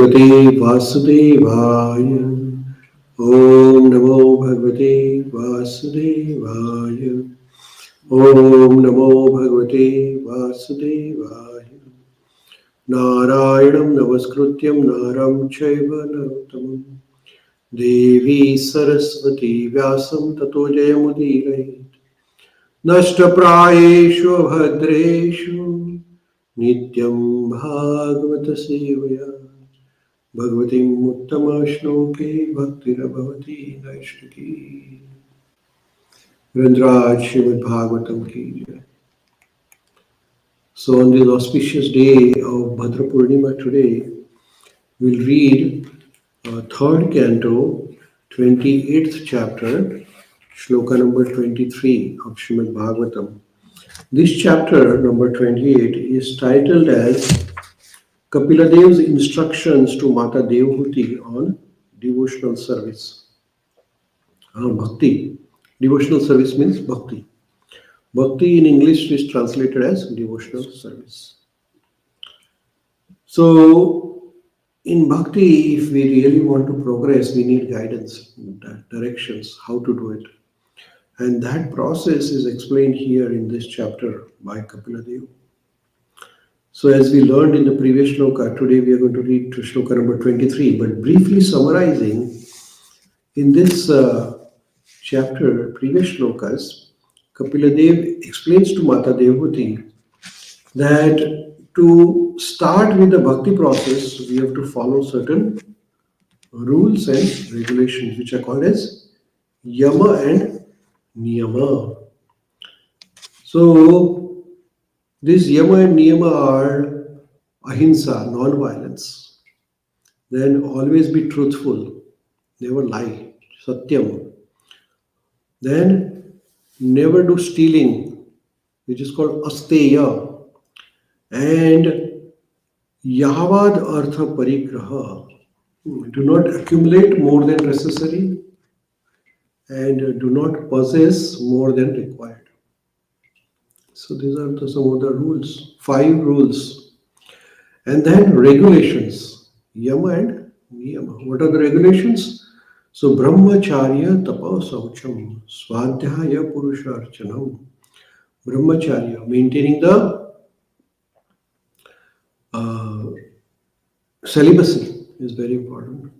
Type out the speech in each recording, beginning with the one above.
Bhagavate Vasudevaya. Om Namo Bhagavate Vasudevaya. Om Namo Bhagavate Vasudevaya. Narayanam Namaskrutyam Naram Chaiva Narottamam Devi Saraswati Vyasam Tato Jayamudirayet Nashtaprayeshu Bhadreshu Nityam Bhagavata Sevaya Bhagavatim Uttama Shloke Bhaktirabhavati Naishtaki Grandraj Srimad Bhagavatam Ki Jai. So on this auspicious day of Bhadra Purnima today, we'll read third canto, 28th chapter, shloka number 23 of Srimad Bhagavatam. This chapter, number 28, is titled as Kapila Dev's instructions to Mata Devhuti on devotional service. Bhakti. Devotional service means bhakti. Bhakti in English is translated as devotional service. So, in bhakti, if we really want to progress, we need guidance, directions, how to do it. And that process is explained here in this chapter by Kapila Dev. So, as we learned in the previous shloka, today we are going to read to shloka number 23. But briefly summarizing, in this chapter, previous shlokas, Kapila Dev explains to Mata Devhuti that to start with the bhakti process, we have to follow certain rules and regulations, which are called as yama and niyama. So, these yama and niyama are ahimsa, non-violence. Then always be truthful, never lie, satyam. Then never do stealing, which is called asteya. And yavad artha parigraha. Do not accumulate more than necessary and do not possess more than required. So these are some of the rules, 5 rules. And then regulations, yama and niyama. What are the regulations? So brahmacharya tapa saucham swadhyaya purusharchanam. Brahmacharya, maintaining the celibacy is very important.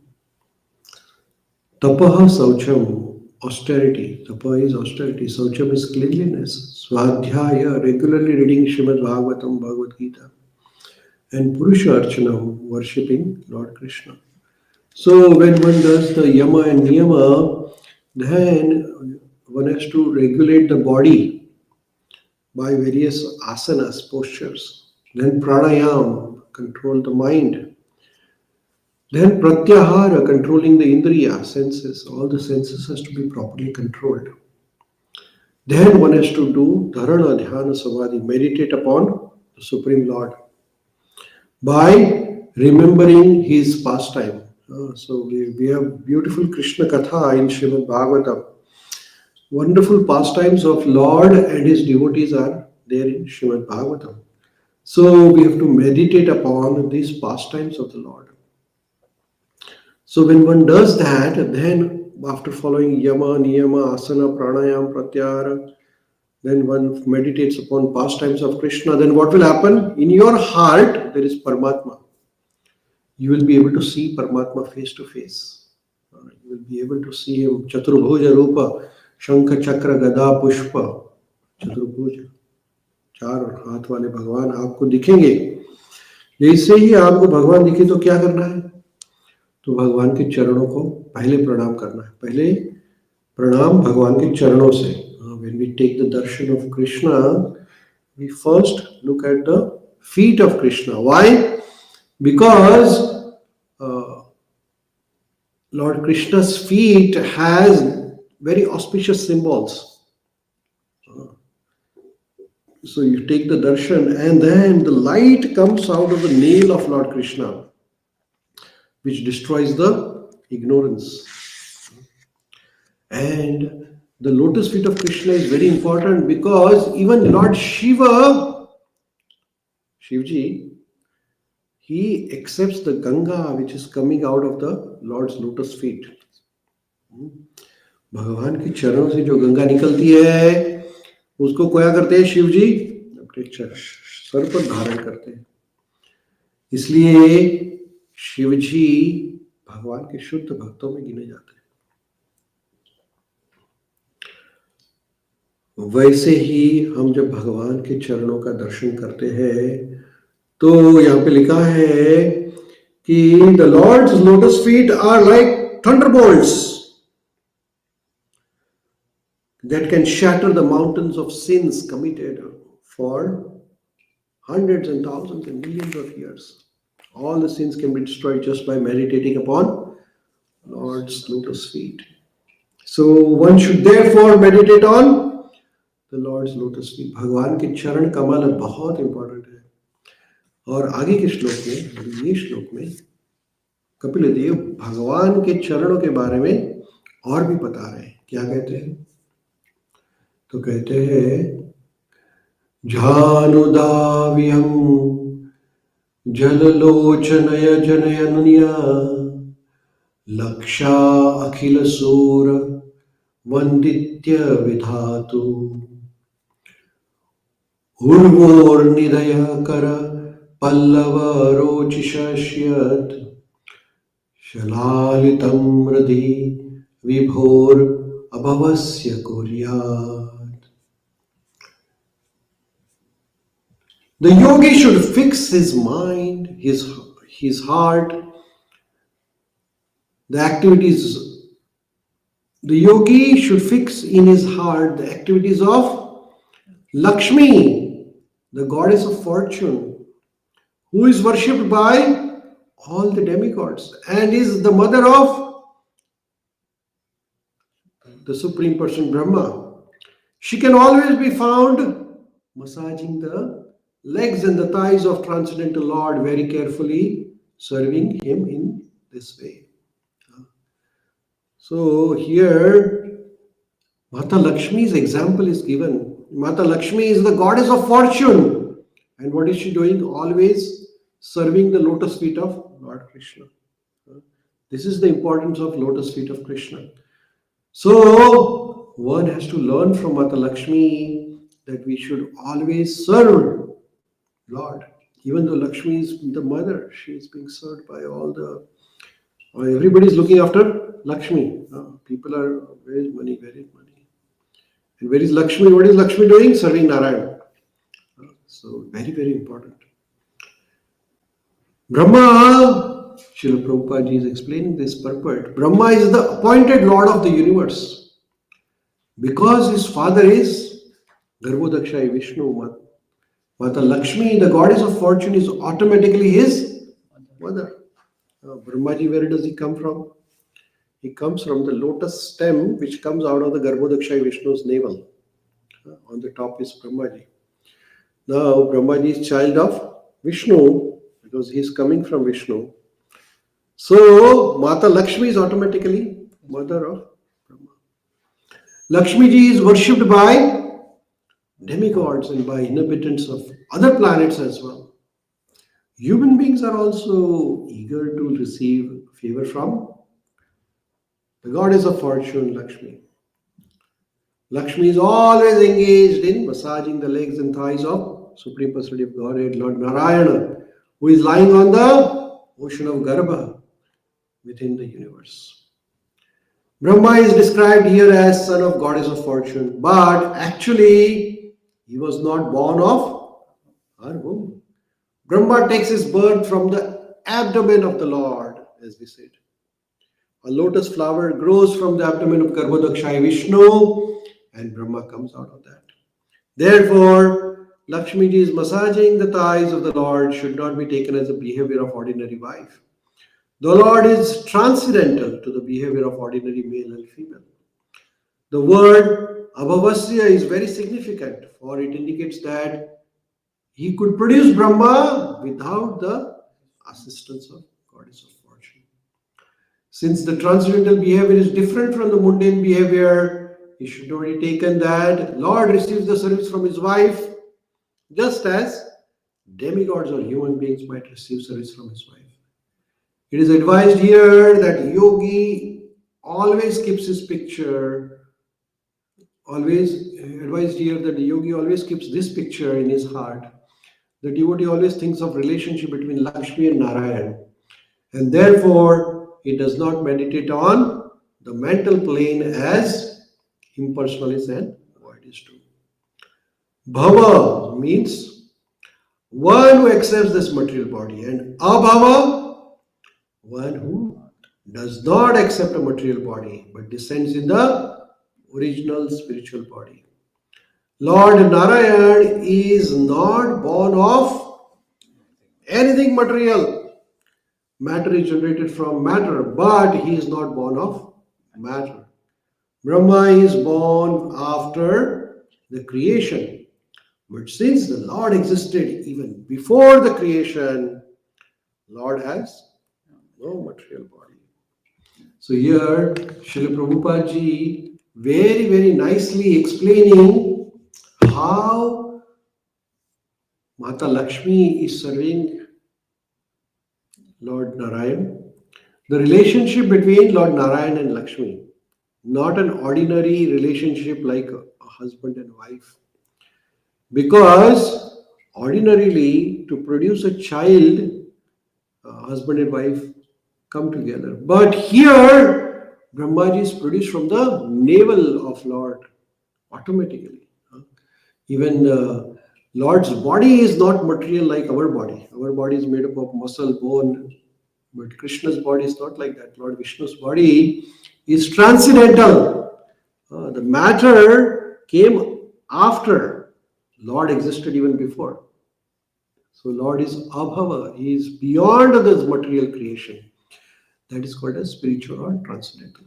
Tapaha saucham, austerity. Tapa is austerity. Saucham is cleanliness. Swadhyaya, regularly reading Srimad Bhagavatam, Bhagavad Gita. And Purusharchanam, worshipping Lord Krishna. So when one does the yama and niyama, then one has to regulate the body by various asanas, postures. Then pranayam, control the mind. Then pratyahara, controlling the indriya, senses. All the senses has to be properly controlled. Then one has to do dharana, dhyana, samadhi, meditate upon the Supreme Lord by remembering his pastime. So we have beautiful Krishna Katha in Srimad Bhagavatam. Wonderful pastimes of Lord and his devotees are there in Srimad Bhagavatam. So we have to meditate upon these pastimes of the Lord. So when one does that, then after following yama, niyama, asana, pranayam, pratyahara, then one meditates upon pastimes of Krishna, then what will happen? In your heart, there is Paramatma. You will be able to see Paramatma face to face. You will be able to see him. Chaturbhuja Rupa, Shankha Chakra Gada Pushpa. Chaturbhuja. 4 हाथ वाले भगवान आपको दिखेंगे. जैसे ही आपको भगवान दिखे तो क्या करना है? तो भगवान के चरणों को पहले प्रणाम करना है. पहले प्रणाम भगवान के चरणों से. When we take the darshan of Krishna, we first look at the feet of Krishna. Why? Because Lord Krishna's feet has very auspicious symbols. So you take the darshan and then the light comes out of the nail of Lord Krishna, which destroys the ignorance. And the lotus feet of Krishna is very important because even Lord Shiva, Shivji, he accepts the Ganga which is coming out of the Lord's lotus feet. भगवान के चरणों से जो गंगा निकलती है उसको क्या करते हैं शिव जी अपने सर पर धारण करते हैं. इसलिए शिव जी भगवान के शुद्ध भक्तों में गिने जाते हैं. वैसे ही हम जब भगवान के चरणों का दर्शन करते हैं तो यहाँ पे लिखा है कि the Lord's lotus feet are like thunderbolts that can shatter the mountains of sins committed for hundreds and thousands and millions of years. All the sins can be destroyed just by meditating upon Lord's lotus feet. So one should therefore meditate on the Lord's lotus feet. भगवान के चरण कमल बहुत important है. और आगे के श्लोक में, ये श्लोक में कपिल देव भगवान के चरणों के बारे में और भी बता रहे हैं. क्या कहते हैं? तो कहते हैं झानुदाव्यम जललोचनय जनयनुया लक्षा अखिल सूर वंदित्य विधातु उर्वोर्निदय कर पल्लव रोचिष्यत् शलालितं हृदि विभोर अभवस्य कुर्यात्. The yogi should fix his mind, his heart, the activities. The yogi should fix in his heart the activities of Lakshmi, the goddess of fortune, who is worshipped by all the demigods and is the mother of the Supreme Person Brahma. She can always be found massaging the legs and the thighs of Transcendental Lord very carefully, serving him in this way. So here Mata Lakshmi's example is given. Mata Lakshmi is the goddess of fortune. And what is she doing? Always serving the lotus feet of Lord Krishna. This is the importance of lotus feet of Krishna. So one has to learn from Mata Lakshmi that we should always serve Lord. Even though Lakshmi is the mother, she is being served by all the... everybody is looking after Lakshmi. People are, where is money, where is money? And where is Lakshmi? What is Lakshmi doing? Serving Narayan. So very, very important. Brahma, Srila Prabhupada is explaining this purport. Brahma is the appointed Lord of the universe. Because his father is Garbhodakshai Vishnu, Mata Lakshmi, the goddess of fortune, is automatically his mother. Brahmaji, where does he come from? He comes from the lotus stem which comes out of the Garbhodakshai Vishnu's navel. On the top is Brahmaji. Now Brahmaji is child of Vishnu because he is coming from Vishnu. So Mata Lakshmi is automatically mother of Brahma. Lakshmi ji is worshipped by demigods and by inhabitants of other planets as well. Human beings are also eager to receive favor from the goddess of fortune, Lakshmi. Lakshmi is always engaged in massaging the legs and thighs of Supreme Personality of Godhead, Lord Narayana, who is lying on the ocean of Garbha within the universe. Brahma is described here as son of goddess of fortune, but actually he was not born of her womb. Brahma takes his birth from the abdomen of the Lord, as we said. A lotus flower grows from the abdomen of Garbhodakshai Vishnu, and Brahma comes out of that. Therefore, Lakshmi ji is massaging the thighs of the Lord should not be taken as a behavior of ordinary wife. The Lord is transcendental to the behavior of ordinary male and female. The word Abhavasya is very significant, for it indicates that he could produce Brahma without the assistance of goddess of fortune. Since the transcendental behavior is different from the mundane behavior, it should not be taken that Lord receives the service from his wife, just as Demigods or human beings might receive service from his wife. It is advised here that yogi always keeps his picture, always advised here that the yogi always keeps this picture in his heart. The devotee always thinks of relationship between Lakshmi and Narayan, and therefore he does not meditate on the mental plane as impersonal is and void is true. Bhava means one who accepts this material body, and abhava, one who does not accept a material body but descends in the original spiritual body. Lord Narayan is not born of anything material. Matter is generated from matter, but he is not born of matter. Brahma is born after the creation. But since the Lord existed even before the creation, Lord has no material body. So here, Srila Prabhupada ji very, very nicely explaining how Mata Lakshmi is serving Lord Narayan. The relationship between Lord Narayan and Lakshmi, not an ordinary relationship like a husband and wife. Because ordinarily, to produce a child, husband and wife come together. But here, Brahmaji is produced from the navel of Lord automatically. Even Lord's body is not material like our body. Our body is made up of muscle, bone, but Krishna's body is not like that. Lord Vishnu's body is transcendental. The matter came after. Lord existed even before. So Lord is abhava. He is beyond this material creation. That is called as spiritual or transcendental.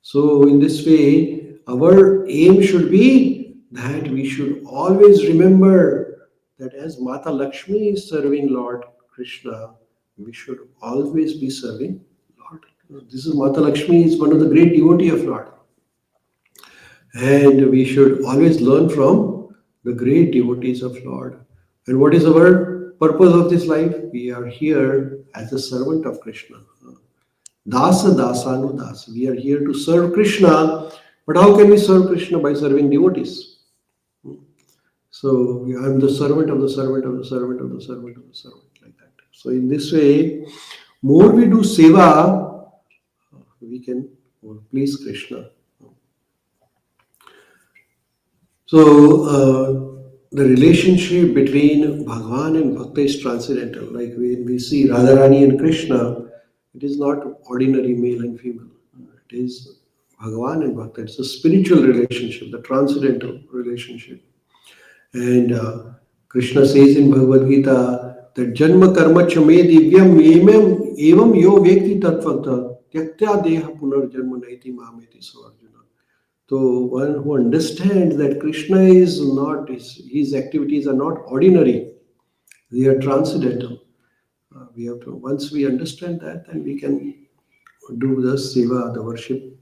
So in this way, our aim should be that we should always remember that as Mata Lakshmi is serving Lord Krishna, we should always be serving Lord. This is Mata Lakshmi is one of the great devotee of Lord. And we should always learn from the great devotees of Lord. And what is our purpose of this life? We are here as a servant of Krishna. Dasa dasanu das. We are here to serve Krishna. But how can we serve Krishna? By serving devotees. So I am the servant of the servant of the servant of the servant of the servant, like that. So in this way, more we do seva, we can please Krishna. So the relationship between Bhagavan and Bhakta is transcendental. Like when we see Radharani and Krishna, it is not ordinary male and female. It is Bhagavan and Bhakta. It's a spiritual relationship, the transcendental relationship. And Krishna says in Bhagavad Gita that Janma Karma Chame Divyam Evam Yo Vekti Tatvata Tyaktya Deha Punar Janma Naiti Mameti So Arjuna. So one who understands that Krishna is not, his activities are not ordinary, they are transcendental. We have to, once we understand that, then we can do the seva, the worship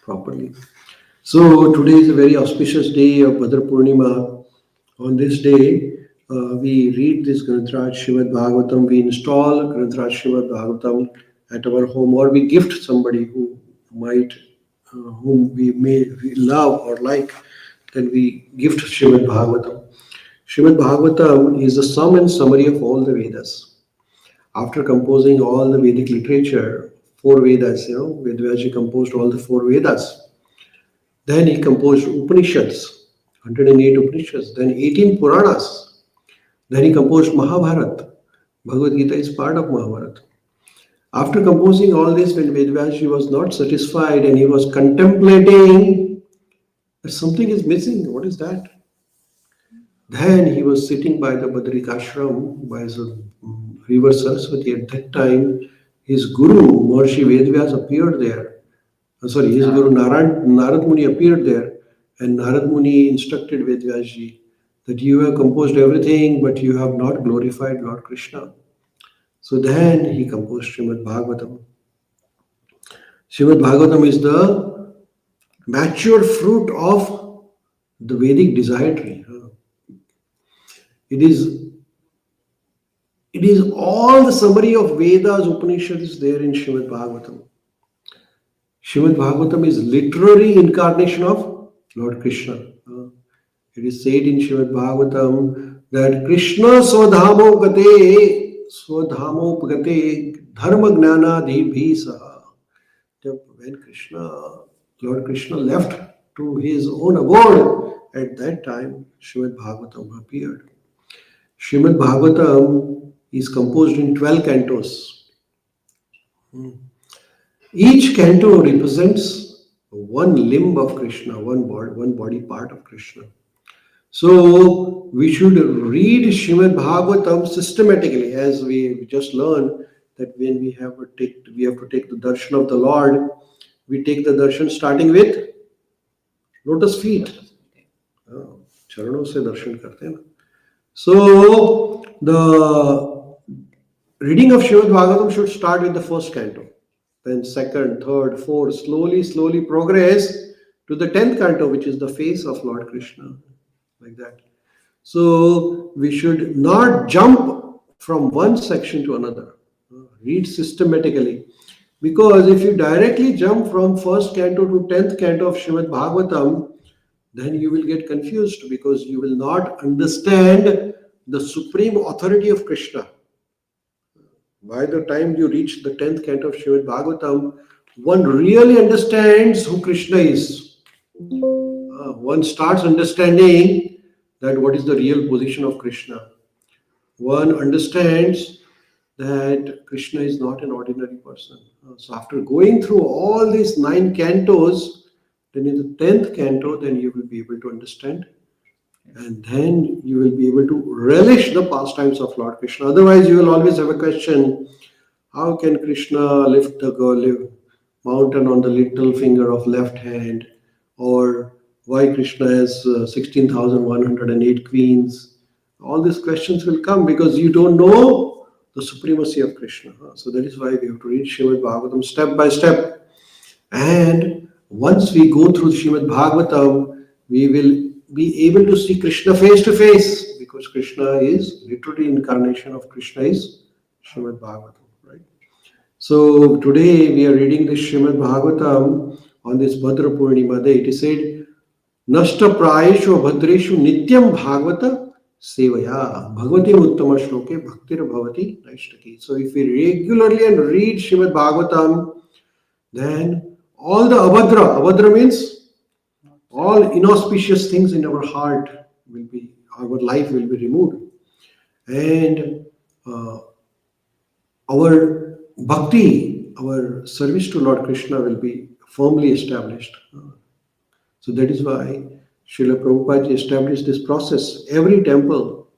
properly. So today is a very auspicious day of Bhadra Purnima. On this day, we read this Granth Raj Srimad Bhagavatam, we install Granth Raj Srimad Bhagavatam at our home, or we gift somebody who might whom we love or like, then we gift Srimad Bhagavatam. Srimad Bhagavatam is the sum and summary of all the Vedas. After composing all the Vedic literature, 4 Vedas, Vedvyaji composed all the 4 Vedas. Then he composed Upanishads, 108 Upanishads, then 18 Puranas. Then he composed Mahabharata. Bhagavad Gita is part of Mahabharata. After composing all this, when Vedvyaji was not satisfied and he was contemplating that something is missing, what is that? Then he was sitting by the Badrik Ashram, by the river Saraswati. At that time, his Guru, Maharishi Vedvyas, appeared there. His Guru Narad Muni appeared there. And Narad Muni instructed Vedvyaji that you have composed everything, but you have not glorified Lord Krishna. So then he composed Srimad Bhagavatam. Srimad Bhagavatam is the mature fruit of the Vedic desire tree. It is It is all the summary of Vedas, Upanishads there in Srimad Bhagavatam. Srimad Bhagavatam is literary incarnation of Lord Krishna. It is said in Srimad Bhagavatam that Krishna swadhamopagate dharma gnana dibhi saha. When Lord Krishna left to his own abode, at that time Srimad Bhagavatam appeared. Srimad Bhagavatam is composed in 12 cantos. Each canto represents one limb of Krishna, one body part of Krishna. So we should read Srimad Bhagavatam systematically, as we just learned that when we have to take the darshan of the Lord, we take the darshan starting with lotus feet. चरणों से दर्शन करते हैं ना. So the reading of Srimad Bhagavatam should start with the first canto, then second, third, fourth, slowly progress to the 10th canto, which is the face of Lord Krishna, like that. So we should not jump from one section to another. Read systematically. Because if you directly jump from first canto to 10th canto of Srimad Bhagavatam, then you will get confused because you will not understand the supreme authority of Krishna. By the time you reach the 10th canto of Srimad Bhagavatam, one really understands who Krishna is. One starts understanding that what is the real position of Krishna. One understands that Krishna is not an ordinary person. So after going through all these 9 cantos, then in the 10th canto, then you will be able to understand, and then you will be able to relish the pastimes of Lord Krishna. Otherwise, you will always have a question: how can Krishna lift the mountain on the little finger of left hand? Or why Krishna has 16,108 queens? All these questions will come because you don't know the supremacy of Krishna. So that is why we have to read Srimad Bhagavatam step by step. And once we go through Srimad Bhagavatam, we will be able to see Krishna face to face, because Krishna is literally incarnation of Krishna is Srimad Bhagavatam, right? So today we are reading this Srimad Bhagavatam on this Bhadra Purnima day. It is said, Nashta Prayeshu Bhadreshu Nityam Bhagavata Sevaya Bhagavati Uttama Shloke Bhaktir Bhavati Naishtaki. So if we regularly and read Srimad Bhagavatam, then all the abhadra means all inauspicious things in our heart will be, our life will be removed. And our bhakti, our service to Lord Krishna will be firmly established. So that is why Srila Prabhupada established this process. Every temple,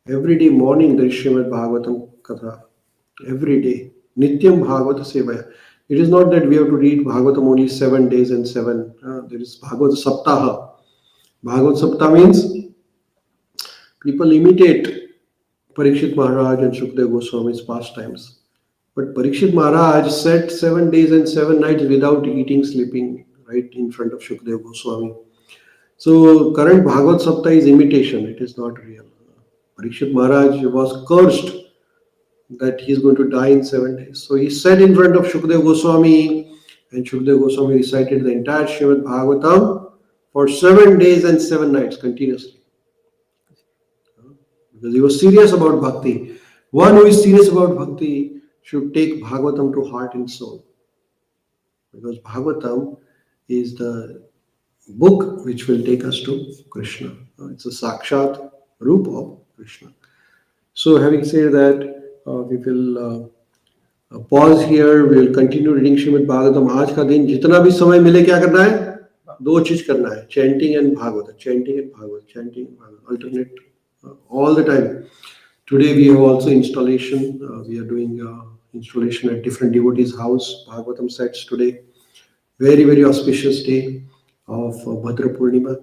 every day morning there is Srimad Bhagavatam Katha. Every day. Nityam Bhagavata Sevaya. It is not that we have to read Bhagavatam only 7 days and 7. There is Bhagavata Saptaha. Bhagavata Saptaha means people imitate Parikshit Maharaj and Shukdev Goswami's pastimes. But Parikshit Maharaj sat 7 days and 7 nights without eating, sleeping, right in front of Shukdev Goswami. So current Bhagavad Saptaha is imitation, it is not real. Parikshit Maharaj was cursed that he is going to die in 7 days. So he sat in front of Shukdev Goswami, and Shukdev Goswami recited the entire Srimad Bhagavatam for 7 days and 7 nights continuously. Because he was serious about bhakti. One who is serious about bhakti should take Bhagavatam to heart and soul. Because Bhagavatam is the book which will take us to Krishna. It's a Sakshat Roop of Krishna. So having said that, we will pause here. We will continue reading Srimad Bhagavatam. आज का दिन जितना भी समय मिले क्या करना है? 2 चीज करना है. Chanting and Bhagavatam. Chanting and Bhagavatam. Chanting and Bhagavatam. Alternate all the time. Today we have also installation. We are doing installation at different devotees' house. Bhagavatam sets today. Very, very auspicious day of Bhadra Purnima.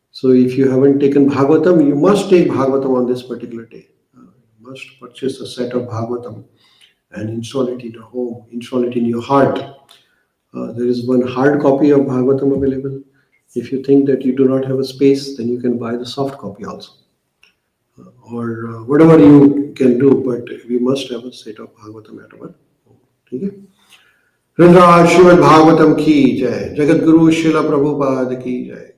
So if you haven't taken Bhagavatam, you must take Bhagavatam on this particular day. You must purchase a set of Bhagavatam and install it in your home, install it in your heart. There is one hard copy of Bhagavatam available. If you think that you do not have a space, then you can buy the soft copy also. or whatever you can do, but we must have a set of Bhagavatam at our home. ठीक है? रुद्रा श्रीमद् भागवतम की जय, जगत गुरु शिला प्रभुपाद की जय.